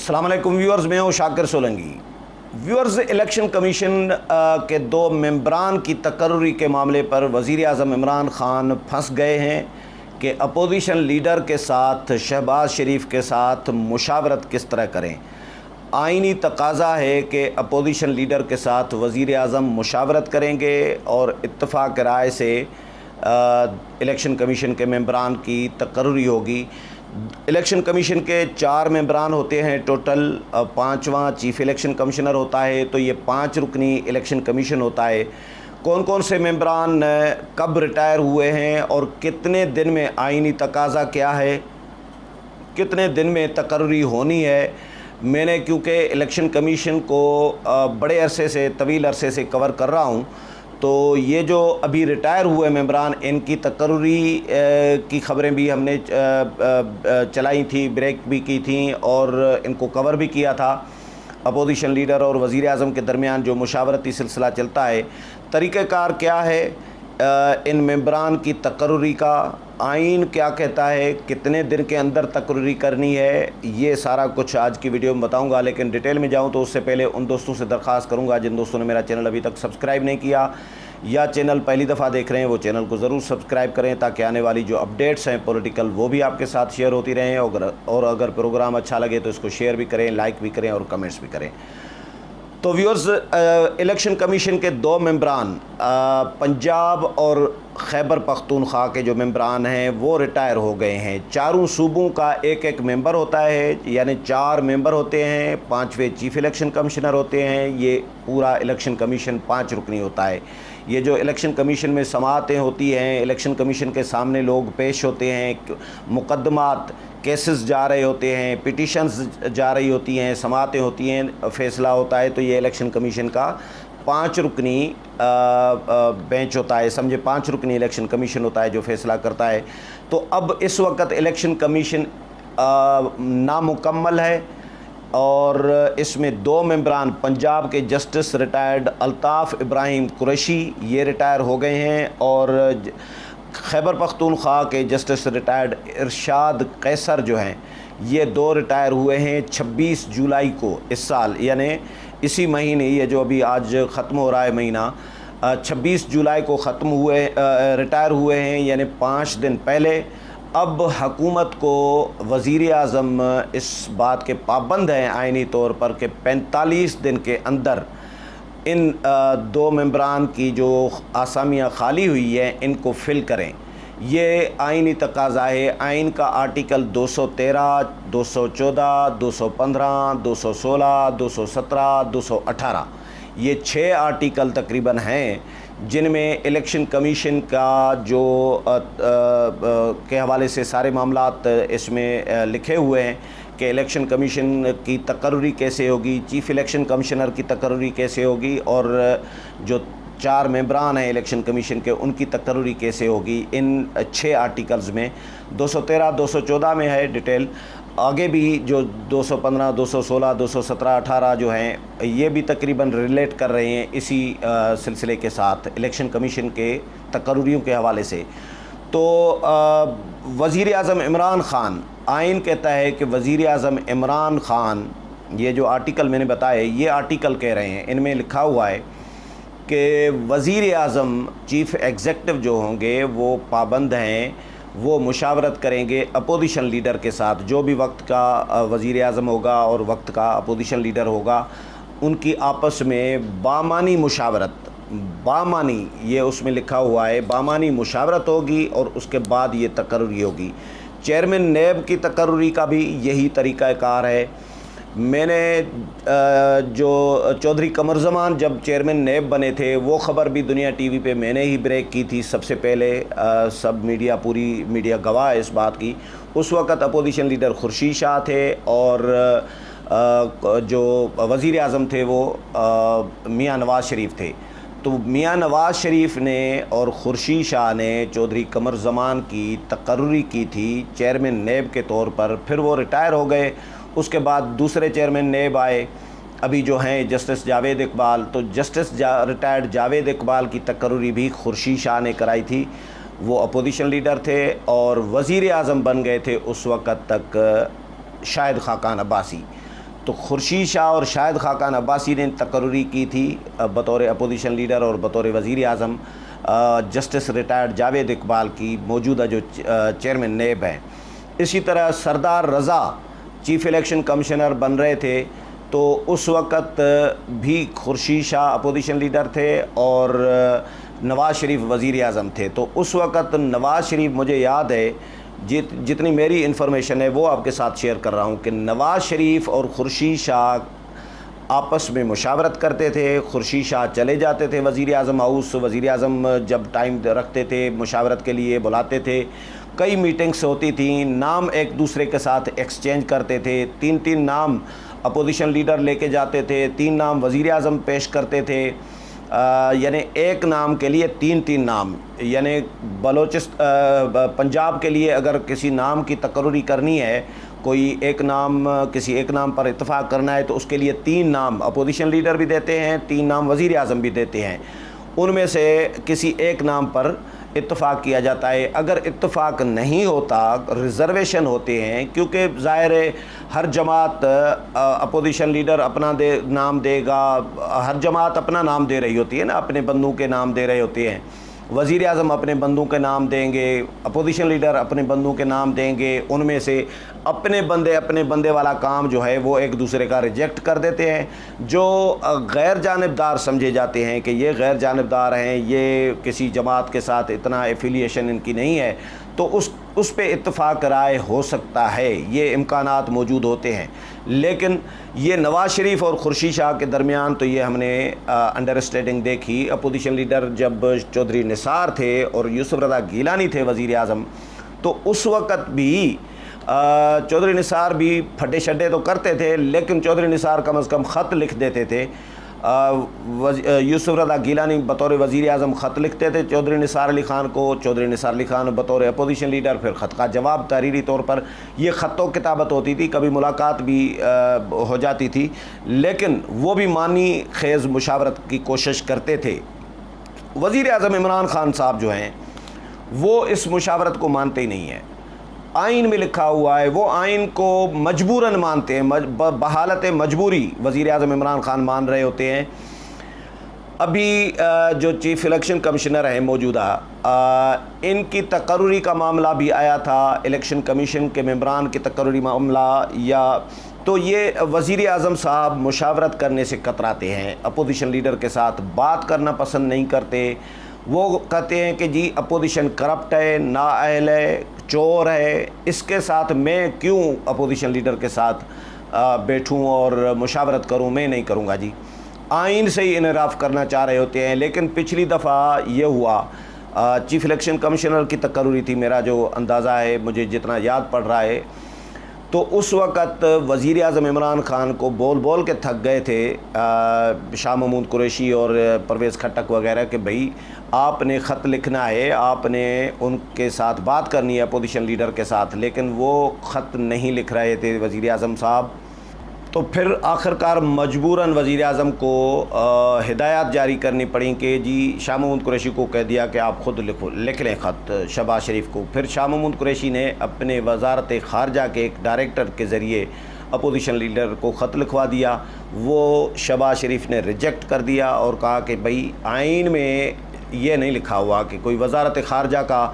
अस्सलाम वालेकुम व्यूअर्स, मैं हूँ Shakir Solangi. Viewers, election commission के दो मेंबरान की तकर्री के मामले पर वज़ीर आज़म इमरान ख़ान फंस गए हैं कि अपोजिशन लीडर के साथ शहबाज शरीफ के साथ मुशावरत किस तरह करें। आइनी तकाज़ा है कि अपोजिशन लीडर के साथ वज़ीर आज़म मुशावरत करेंगे और इत्तफ़ाक़ राय से इलेक्शन कमीशन के मेंबरान की तकर्री होगी। इलेक्शन कमीशन के 4 मेंबरान होते हैं टोटल, 5वां चीफ़ इलेक्शन कमिश्नर होता है, तो ये 5 रुकनी इलेक्शन कमीशन होता है। कौन कौन से मेंबरान कब रिटायर हुए हैं और कितने दिन में आइनी तकाज़ा क्या है, कितने दिन में तकर्री होनी है। मैंने क्योंकि इलेक्शन कमीशन को बड़े अरसे से, तवील अरसे से कवर कर रहा हूँ, तो ये जो अभी रिटायर हुए मेंबरान, इनकी तकर्री की ख़बरें भी हमने चलाई थी, ब्रेक भी की थी और इनको कवर भी किया था। अपोजिशन लीडर और वज़ीर आज़म के दरमियान जो मुशावरती सिलसिला चलता है, तरीक़ाकार क्या है इन मेंबरान की तकर्री का, आइन क्या कहता है, कितने दिन के अंदर तकर्री करनी है, ये सारा कुछ आज की वीडियो में बताऊंगा। लेकिन डिटेल में जाऊं तो उससे पहले उन दोस्तों से दरख्वास्त करूंगा जिन दोस्तों ने मेरा चैनल अभी तक सब्सक्राइब नहीं किया या चैनल पहली दफ़ा देख रहे हैं, वो चैनल को ज़रूर सब्सक्राइब करें ताकि आने वाली जो अपडेट्स हैं पॉलिटिकल वो भी आपके साथ शेयर होती रहें। और अगर प्रोग्राम अच्छा लगे तो इसको शेयर भी करें, लाइक भी करें और कमेंट्स भी करें। तो व्यूअर्स, इलेक्शन कमीशन के 2 मेंबरान पंजाब और खैबर पख्तूनख्वा के जो मेंबरान हैं वो रिटायर हो गए हैं। चारों सूबों का एक एक मेंबर होता है, यानी 4 मेंबर होते हैं, 5वें चीफ़ इलेक्शन कमिश्नर होते हैं। ये पूरा इलेक्शन कमीशन 5 रुकनी होता है। ये जो इलेक्शन कमीशन में समाअतें होती हैं, इलेक्शन कमीशन के सामने लोग पेश होते हैं, मुकदमात केसेस जा रहे होते हैं, पिटीशंस जा रही होती हैं, समाअतें होती हैं, फ़ैसला होता है, तो ये इलेक्शन कमीशन का 5 रुकनी बेंच होता है, समझे 5 रुकनी इलेक्शन कमीशन होता है जो फ़ैसला करता है। तो अब इस वक्त इलेक्शन कमीशन नामुकम्मल है और इसमें 2 मेंबरान, पंजाब के जस्टिस रिटायर्ड अल्ताफ़ इब्राहिम कुरैशी ये रिटायर हो गए हैं और खैबर पख्तूनख्वा के जस्टिस रिटायर्ड इरशाद कैसर जो हैं ये 2 रिटायर हुए हैं 26 जुलाई को इस साल, यानी इसी महीने, ये जो अभी आज ख़त्म हो रहा है महीना, 26 जुलाई को ख़त्म हुए, रिटायर हुए हैं, यानी 5 दिन पहले। अब हुकूमत को वज़ीर आज़म इस बात के पाबंद हैं आइनी तौर पर कि 45 दिन के अंदर इन 2 मेंबरान की जो आसामियाँ खाली हुई हैं इनको फ़िल करें। ये आइनी तकाज़ा है। आइन का आर्टिकल 213, 214, 215, 216, 217, 218, ये 6 आर्टिकल तकरीबन हैं जिनमें इलेक्शन कमीशन का जो के हवाले से सारे मामलात इसमें लिखे हुए हैं कि इलेक्शन कमीशन की तकर्री कैसे होगी, चीफ़ इलेक्शन कमिश्नर की तकर्री कैसे होगी और जो 4 मेंबरान हैं इलेक्शन कमीशन के उनकी तकर्री कैसे होगी। इन 6 आर्टिकल्स में 213, 214 में है डिटेल, आगे भी जो 215, 216, 217, 18 जो हैं ये भी तकरीबन रिलेट कर रहे हैं इसी सिलसिले के साथ इलेक्शन कमीशन के तकर्रियों के हवाले से। तो वज़ीर आज़म इमरान ख़ान, आइन कहता है कि वज़ीर आज़म इमरान ख़ान, ये जो आर्टिकल मैंने बताए ये आर्टिकल कह रहे हैं, इनमें लिखा हुआ है कि वज़ीर आज़म चीफ़ एग्ज़ेक्टिव जो होंगे वो पाबंद हैं, वो मुशावरत करेंगे अपोजिशन लीडर के साथ। जो भी वक्त का वज़ीर आज़म होगा और वक्त का अपोजिशन लीडर होगा उनकी आपस में बामानी मुशावरत, बामानी ये उसमें लिखा हुआ है, बामानी मुशावरत होगी और उसके बाद ये तकर्री होगी। चेयरमैन नैब की तकर्री का भी यही तरीक़ाकार है। मैंने जो चौधरी कमर ज़मान जब चेयरमैन नैब बने थे वो ख़बर भी दुनिया टीवी पे मैंने ही ब्रेक की थी सबसे पहले, सब मीडिया, पूरी मीडिया गवाह है इस बात की। उस वक़्त अपोजिशन लीडर खुर्शीद शाह थे और जो वज़ीर आज़म थे वो मियाँ नवाज़ शरीफ थे। तो मियाँ नवाज़ शरीफ ने और खुर्शीद शाह ने चौधरी कमर ज़मान की तकर्री की थी चेयरमैन नैब के तौर पर, फिर वो रिटायर हो गए। उसके बाद दूसरे चेयरमैन नैब आए अभी जो हैं जस्टिस जावेद इकबाल, तो जस्टिस रिटायर्ड जावेद इकबाल की तकर्री भी खुर्शीद शाह ने कराई थी। वो अपोजिशन लीडर थे और वज़ीर आज़म बन गए थे उस वक़्त तक शाहिद खाकान अब्बासी। तो खुर्शीद शाह और शाहिद खाकान अब्बासी ने तकर्री की थी बतौर अपोजिशन लीडर और बतौर वज़ीर आज़म जस्टिस रिटायर्ड जावेद इकबाल की मौजूदा जो चेयरमैन नेब हैं। इसी तरह सरदार रज़ा चीफ़ इलेक्शन कमिश्नर बन रहे थे, तो उस वक़्त भी खुर्शीद शाह अपोजिशन लीडर थे और नवाज़ शरीफ वज़ीर आज़म थे। तो उस वक़्त नवाज़ शरीफ, मुझे याद है, जितनी मेरी इन्फॉर्मेशन है वो आपके साथ शेयर कर रहा हूँ कि नवाज़ शरीफ और खुर्शीद शाह आपस में मुशावरत करते थे। खुर्शीद शाह चले जाते थे वज़ीर आज़म हाउस, वज़ीर आज़म जब टाइम रखते थे मुशावरत के लिए बुलाते थे, कई मीटिंग्स होती थी, नाम एक दूसरे के साथ एक्सचेंज करते थे। 3-3 नाम अपोजिशन लीडर लेके जाते थे, 3 नाम वज़ीर आज़म पेश करते थे, यानी एक नाम के लिए 3-3 नाम, यानी पंजाब के लिए अगर किसी नाम की तकर्री करनी है, कोई एक नाम किसी एक नाम पर इत्तेफाक करना है, तो उसके लिए 3 नाम अपोजिशन लीडर भी देते हैं, 3 नाम वज़ीर आज़म भी देते हैं। उनमें से किसी एक नाम पर इत्तेफाक किया जाता है। अगर इत्तेफाक नहीं होता, रिज़र्वेशन होते हैं, क्योंकि ज़ाहिर है हर जमात अपोजिशन लीडर अपना नाम देगा, हर जमात अपना नाम दे रही होती है ना, अपने बंदों के नाम दे रहे होते हैं। वज़ीर आज़म अपने बंदों के नाम देंगे, अपोजिशन लीडर अपने बंदों के नाम देंगे, उनमें से अपने बंदे वाला काम जो है वो एक दूसरे का रिजेक्ट कर देते हैं। जो गैर जानिबदार समझे जाते हैं कि ये गैर जानिबदार हैं, ये किसी जमात के साथ इतना एफिलिएशन इनकी नहीं है, तो उस पे इत्तेफाक राय हो सकता है, ये इम्कानात मौजूद होते हैं। लेकिन ये नवाज़ शरीफ और खुर्शीद शाह के दरमियान तो ये हमने अंडरस्टैंडिंग देखी। अपोजिशन लीडर जब चौधरी निसार थे और यूसुफ रज़ा गिलानी थे वज़ीर आज़म, तो उस वक़्त भी चौधरी निसार भी फटे शड्डे तो करते थे, लेकिन चौधरी निसार कम अज़ कम ख़त लिख देते थे। यूसुफ रज़ा गिलानी बतौर वज़ीर आज़म ख़त लिखते थे चौधरी निसार अली ख़ान को, चौधरी निसार अली ख़ान बतौर अपोजिशन लीडर फिर ख़त का जवाब तहरीरी तौर पर, ये ख़तों किताबत होती थी, कभी मुलाकात भी हो जाती थी, लेकिन वो भी मानी खेज़ मुशावरत की कोशिश करते थे। वज़ीर आज़म इमरान ख़ान साहब जो हैं वो इस मुशावरत को मानते ही नहीं हैं। आइन में लिखा हुआ है, वो आइन को मजबूरन मानते हैं, बहालत मजबूरी वज़ीर आज़म इमरान ख़ान मान रहे होते हैं। अभी जो चीफ़ इलेक्शन कमिश्नर हैं मौजूदा, इनकी तकर्री का मामला भी आया था, इलेक्शन कमीशन के मेंबरान की तकर्री मामला, या तो ये वज़ीर आज़म साहब मुशावरत करने से कतराते हैं, अपोजिशन लीडर के साथ बात करना पसंद नहीं करते। वो कहते हैं कि जी अपोजिशन करप्ट है, नाअहल है, चोर है, इसके साथ मैं क्यों अपोजिशन लीडर के साथ बैठूं और मुशावरत करूं, मैं नहीं करूंगा जी। आइन से ही इनराफ़ करना चाह रहे होते हैं। लेकिन पिछली दफ़ा ये हुआ, चीफ़ इलेक्शन कमिश्नर की तकर्री थी, मेरा जो अंदाज़ा है, मुझे जितना याद पड़ रहा है, तो उस वक़्त वज़ीर आज़म इमरान ख़ान को बोल के थक गए थे शाह महमूद कुरैशी और परवेज़ खट्टक वगैरह कि भाई आपने ख़त लिखना है, आपने उनके साथ बात करनी है अपोजिशन लीडर के साथ, लेकिन वो ख़त नहीं लिख रहे थे वज़ीर आज़म साहब। तो फिर आखिरकार मजबूरन वज़ीर आज़म को हिदायत जारी करनी पड़ी कि जी शाह महमूद कुरैशी को कह दिया कि आप ख़ुद लिख लें ख़त शहबाज शरीफ को। फिर शाह महमूद कुरैशी ने अपने वज़ारत ख़ारजा के एक डायरेक्टर के ज़रिए अपोजिशन लीडर को ख़त लिखवा दिया। वो शहबाज शरीफ ने रिजेक्ट कर दिया और कहा कि भाई आइन में ये नहीं लिखा हुआ कि कोई वज़ारत ख़ारजा का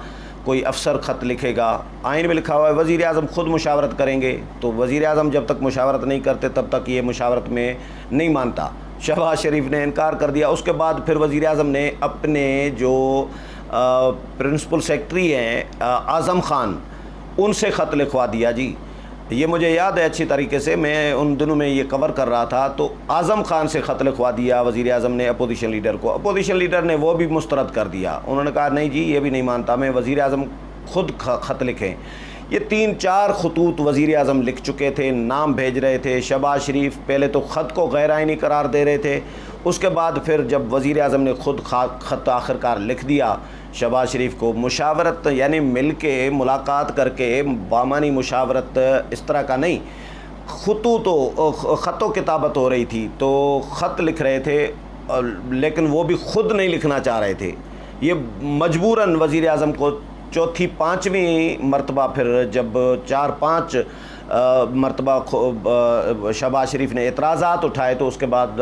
कोई अफसर ख़त लिखेगा, आइन में लिखा हुआ है वज़ीर आज़म ख़ुद मुशावरत करेंगे। तो वज़ीर आज़म जब तक मुशावरत नहीं करते तब तक ये मुशावरत में नहीं मानता। शहबाज शरीफ ने इनकार कर दिया। उसके बाद फिर वज़ीर आज़म ने अपने जो प्रिंसिपल सेक्रेटरी हैं आज़म ख़ान, उनसे ख़त लिखवा दिया जी। ये मुझे याद है अच्छी तरीके से, मैं उन दिनों में ये कवर कर रहा था। तो आज़म ख़ान से ख़त लिखवा दिया वज़ीर आज़म ने अपोजिशन लीडर को। अपोजिशन लीडर ने वो भी मुस्तरद कर दिया, उन्होंने कहा नहीं जी ये भी नहीं मानता मैं, वज़ीर आज़म ख़ुद ख़त लिखें। ये 3-4 खतूत वज़ीर आज़म लिख चुके थे, नाम भेज रहे थे। शहबाज शरीफ पहले तो ख़त को गैर आइनी करार दे रहे थे, उसके बाद फिर जब वज़ीर आज़म ने ख़ुद ख़त आखिरकार लिख दिया शहबाज शरीफ को, मुशावरत यानी मिल के मुलाकात करके बामानी मुशावरत इस तरह का नहीं, ख़तों किताबत हो रही थी, तो ख़त लिख रहे थे, लेकिन वो भी ख़ुद नहीं लिखना चाह रहे थे। ये मजबूरन वज़ीर आज़म को चौथी 5वीं मरतबा फिर जब 4-5 مرتبہ شہباز شریف نے اعتراضات اٹھائے تو اس کے بعد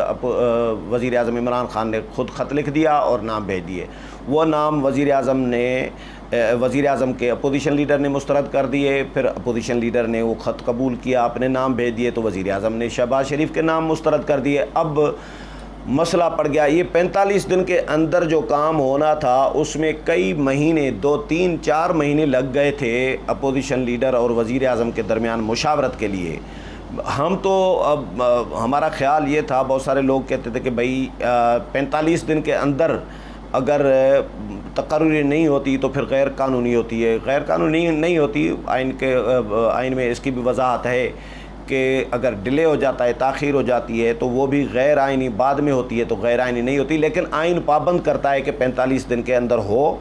وزیر اعظم عمران خان نے خود خط لکھ دیا اور نام بھیج دیے. وہ نام وزیر اعظم کے اپوزیشن لیڈر نے مسترد کر دیے. پھر اپوزیشن لیڈر نے وہ خط قبول کیا, اپنے نام بھیج دیے, تو وزیر اعظم نے شہباز شریف کے نام مسترد کر دیے. اب مسئلہ پڑ گیا. یہ 45 دن کے اندر جو کام ہونا تھا اس میں کئی مہینے 2 3 4 مہینے لگ گئے تھے اپوزیشن لیڈر اور وزیر اعظم کے درمیان مشاورت کے لیے. ہم تو اب ہمارا خیال یہ تھا, بہت سارے لوگ کہتے تھے کہ بھائی 45 دن کے اندر اگر تقرری نہیں ہوتی تو پھر غیر قانونی ہوتی ہے. غیر قانونی نہیں ہوتی, آئین میں اس کی بھی وضاحت ہے کہ اگر ڈیلے ہو جاتا ہے, تاخیر ہو جاتی ہے تو وہ بھی غیر آئینی, بعد میں ہوتی ہے تو غیر آئینی نہیں ہوتی. لیکن آئین پابند کرتا ہے کہ 45 دن کے اندر ہو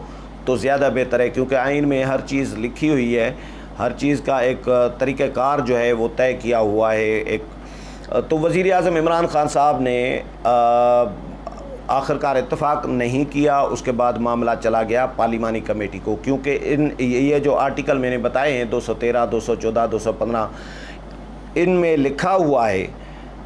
تو زیادہ بہتر ہے, کیونکہ آئین میں ہر چیز لکھی ہوئی ہے, ہر چیز کا ایک طریقہ کار جو ہے وہ طے کیا ہوا ہے. تو وزیر اعظم عمران خان صاحب نے آخرکار اتفاق نہیں کیا. اس کے بعد معاملہ چلا گیا پارلیمانی کمیٹی کو, کیونکہ یہ جو آرٹیکل میں نے بتائے ہیں 213, 214, 215, ان میں لکھا ہوا ہے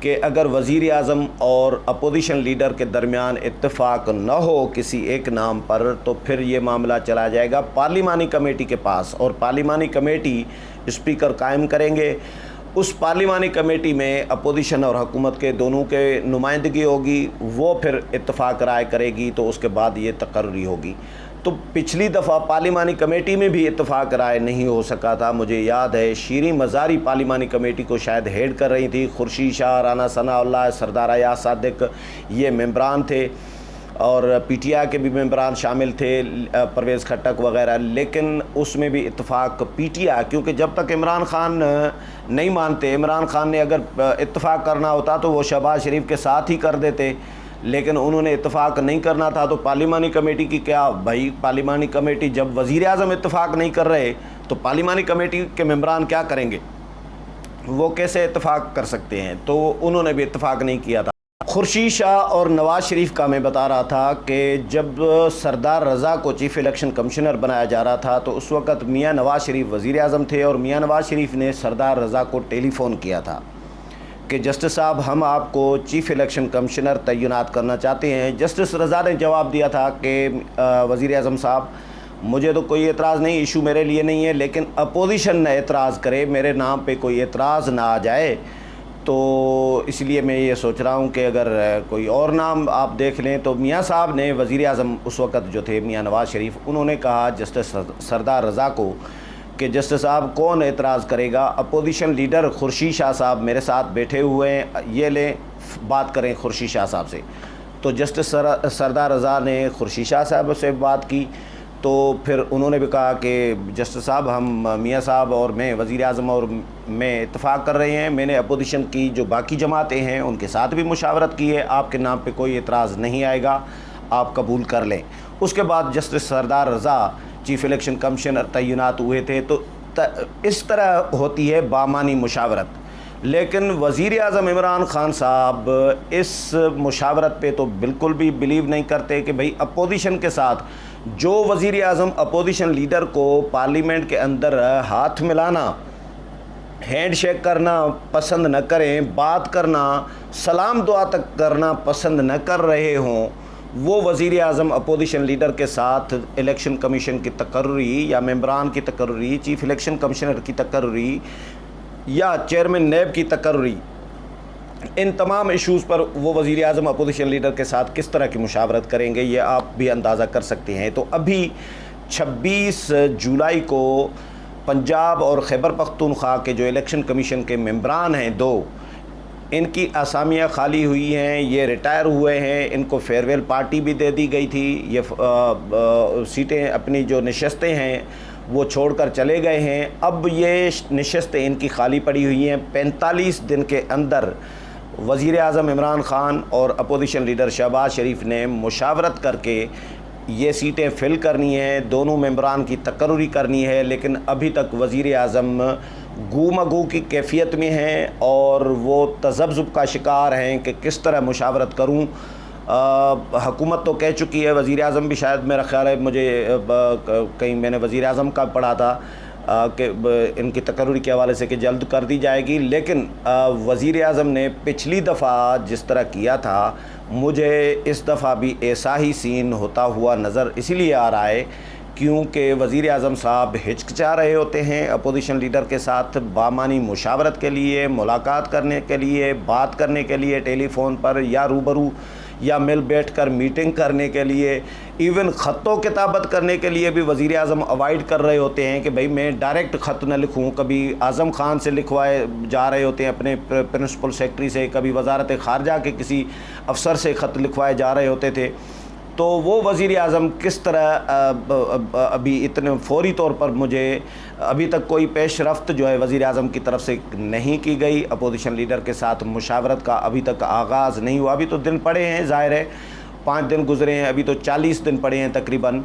کہ اگر وزیر اعظم اور اپوزیشن لیڈر کے درمیان اتفاق نہ ہو کسی ایک نام پر تو پھر یہ معاملہ چلا جائے گا پارلیمانی کمیٹی کے پاس, اور پارلیمانی کمیٹی اسپیکر قائم کریں گے. اس پارلیمانی کمیٹی میں اپوزیشن اور حکومت کے دونوں کے نمائندگی ہوگی, وہ پھر اتفاق رائے کرے گی تو اس کے بعد یہ تقرری ہوگی. تو پچھلی دفعہ پارلیمانی کمیٹی میں بھی اتفاق رائے نہیں ہو سکا تھا. مجھے یاد ہے شیریں مزاری پارلیمانی کمیٹی کو شاید ہیڈ کر رہی تھی, خورشید شاہ, رانا ثناء اللہ, سردار ایاز صادق یہ ممبران تھے, اور پی ٹی آئی کے بھی ممبران شامل تھے, پرویز کھٹک وغیرہ. لیکن اس میں بھی اتفاق پی ٹی آئی, کیونکہ جب تک عمران خان نہیں مانتے, عمران خان نے اگر اتفاق کرنا ہوتا تو وہ شہباز شریف کے ساتھ ہی کر دیتے, لیکن انہوں نے اتفاق نہیں کرنا تھا. تو پارلیمانی کمیٹی کی کیا بھائی, پارلیمانی کمیٹی جب وزیر اعظم اتفاق نہیں کر رہے تو پارلیمانی کمیٹی کے ممبران کیا کریں گے, وہ کیسے اتفاق کر سکتے ہیں؟ تو انہوں نے بھی اتفاق نہیں کیا تھا. خورشید شاہ اور نواز شریف کا میں بتا رہا تھا کہ جب سردار رضا کو چیف الیکشن کمشنر بنایا جا رہا تھا تو اس وقت میاں نواز شریف وزیر اعظم تھے, اور میاں نواز شریف نے سردار رضا کو ٹیلی فون کیا تھا کہ جسٹس صاحب ہم آپ کو چیف الیکشن کمشنر تعینات کرنا چاہتے ہیں. جسٹس رضا نے جواب دیا تھا کہ وزیر اعظم صاحب مجھے تو کوئی اعتراض نہیں, ایشو میرے لیے نہیں ہے, لیکن اپوزیشن نہ اعتراض کرے, میرے نام پہ کوئی اعتراض نہ آ جائے, تو اس لیے میں یہ سوچ رہا ہوں کہ اگر کوئی اور نام آپ دیکھ لیں. تو میاں صاحب نے, وزیر اعظم اس وقت جو تھے میاں نواز شریف, انہوں نے کہا جسٹس سردار رضا کو کہ جسٹس صاحب کون اعتراض کرے گا, اپوزیشن لیڈر خورشید شاہ صاحب میرے ساتھ بیٹھے ہوئے ہیں, یہ لیں بات کریں خورشید شاہ صاحب سے. تو جسٹس سردار رضا نے خورشید شاہ صاحب سے بات کی, تو پھر انہوں نے بھی کہا کہ جسٹس صاحب ہم میاں صاحب اور میں, وزیر اعظم اور میں اتفاق کر رہے ہیں, میں نے اپوزیشن کی جو باقی جماعتیں ہیں ان کے ساتھ بھی مشاورت کی ہے, آپ کے نام پہ کوئی اعتراض نہیں آئے گا, آپ قبول کر لیں. اس کے بعد جسٹس سردار رضا چیف الیکشن کمشنر تعینات ہوئے تھے. تو اس طرح ہوتی ہے بامانی مشاورت. لیکن وزیر اعظم عمران خان صاحب اس مشاورت پہ تو بالکل بھی بلیو نہیں کرتے کہ بھئی اپوزیشن کے ساتھ, جو وزیر اعظم اپوزیشن لیڈر کو پارلیمنٹ کے اندر ہاتھ ملانا, ہینڈ شیک کرنا پسند نہ کریں, بات کرنا, سلام دعا تک کرنا پسند نہ کر رہے ہوں, وہ وزیر اعظم اپوزیشن لیڈر کے ساتھ الیکشن کمیشن کی تقرری یا ممبران کی تقرری, چیف الیکشن کمشنر کی تقرری یا چیئرمین نیب کی تقرری, ان تمام ایشوز پر وہ وزیر اعظم اپوزیشن لیڈر کے ساتھ کس طرح کی مشاورت کریں گے, یہ آپ بھی اندازہ کر سکتے ہیں. تو ابھی 26 جولائی کو پنجاب اور خیبر پختونخوا کے جو الیکشن کمیشن کے ممبران ہیں 2, ان کی اسامیاں خالی ہوئی ہیں, یہ ریٹائر ہوئے ہیں, ان کو فیئرویل پارٹی بھی دے دی گئی تھی, یہ سیٹیں اپنی جو نشستیں ہیں وہ چھوڑ کر چلے گئے ہیں. اب یہ نشستیں ان کی خالی پڑی ہوئی ہیں. 45 دن کے اندر وزیر اعظم عمران خان اور اپوزیشن لیڈر شہباز شریف نے مشاورت کر کے یہ سیٹیں فل کرنی ہیں, دونوں ممبران کی تقرری کرنی ہے. لیکن ابھی تک وزیر اعظم گو مگو کی کیفیت میں ہیں اور وہ تذبذب کا شکار ہیں کہ کس طرح مشاورت کروں. حکومت تو کہہ چکی ہے, وزیر اعظم بھی شاید, میرا خیال ہے مجھے کہیں میں نے وزیر اعظم کا پڑھا تھا, کہ ان کی تقرری کے حوالے سے کہ جلد کر دی جائے گی، لیکن وزیر اعظم نے پچھلی دفعہ جس طرح کیا تھا مجھے اس دفعہ بھی ایسا ہی سین ہوتا ہوا نظر اسی لیے آ رہا ہے کیونکہ وزیر اعظم صاحب ہچکچا رہے ہوتے ہیں اپوزیشن لیڈر کے ساتھ بامعنی مشاورت کے لیے، ملاقات کرنے کے لیے، بات کرنے کے لیے ٹیلی فون پر یا روبرو یا مل بیٹھ کر میٹنگ کرنے کے لیے، ایون خط و کتابت کرنے کے لیے بھی وزیر اعظم اوائڈ کر رہے ہوتے ہیں کہ بھئی میں ڈائریکٹ خط نہ لکھوں۔ کبھی اعظم خان سے لکھوائے جا رہے ہوتے ہیں اپنے پرنسپل سیکرٹری سے، کبھی وزارت خارجہ کے کسی افسر سے خط لکھوائے جا رہے ہوتے تھے۔ تو وہ وزیر اعظم کس طرح ابھی اتنے فوری طور پر مجھے ابھی تک کوئی پیش رفت جو ہے وزیر اعظم کی طرف سے نہیں کی گئی، اپوزیشن لیڈر کے ساتھ مشاورت کا ابھی تک آغاز نہیں ہوا۔ ابھی تو دن پڑے ہیں، ظاہر ہے 5 دن گزرے ہیں، ابھی تو 40 دن پڑے ہیں تقریباً،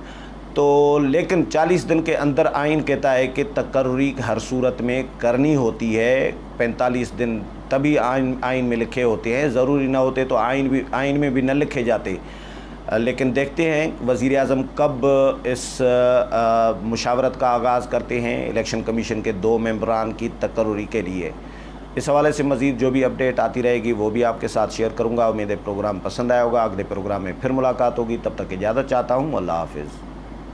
تو لیکن 40 دن کے اندر آئین کہتا ہے کہ تقرری ہر صورت میں کرنی ہوتی ہے۔ 45 دن تبھی آئین میں لکھے ہوتے ہیں، ضروری نہ ہوتے تو آئین میں بھی نہ لکھے جاتے۔ لیکن دیکھتے ہیں وزیر اعظم کب اس مشاورت کا آغاز کرتے ہیں الیکشن کمیشن کے 2 ممبران کی تقرری کے لیے۔ اس حوالے سے مزید جو بھی اپڈیٹ آتی رہے گی وہ بھی آپ کے ساتھ شیئر کروں گا۔ امید ہے پروگرام پسند آیا ہوگا، اگلے پروگرام میں پھر ملاقات ہوگی، تب تک اجازت چاہتا ہوں، اللہ حافظ۔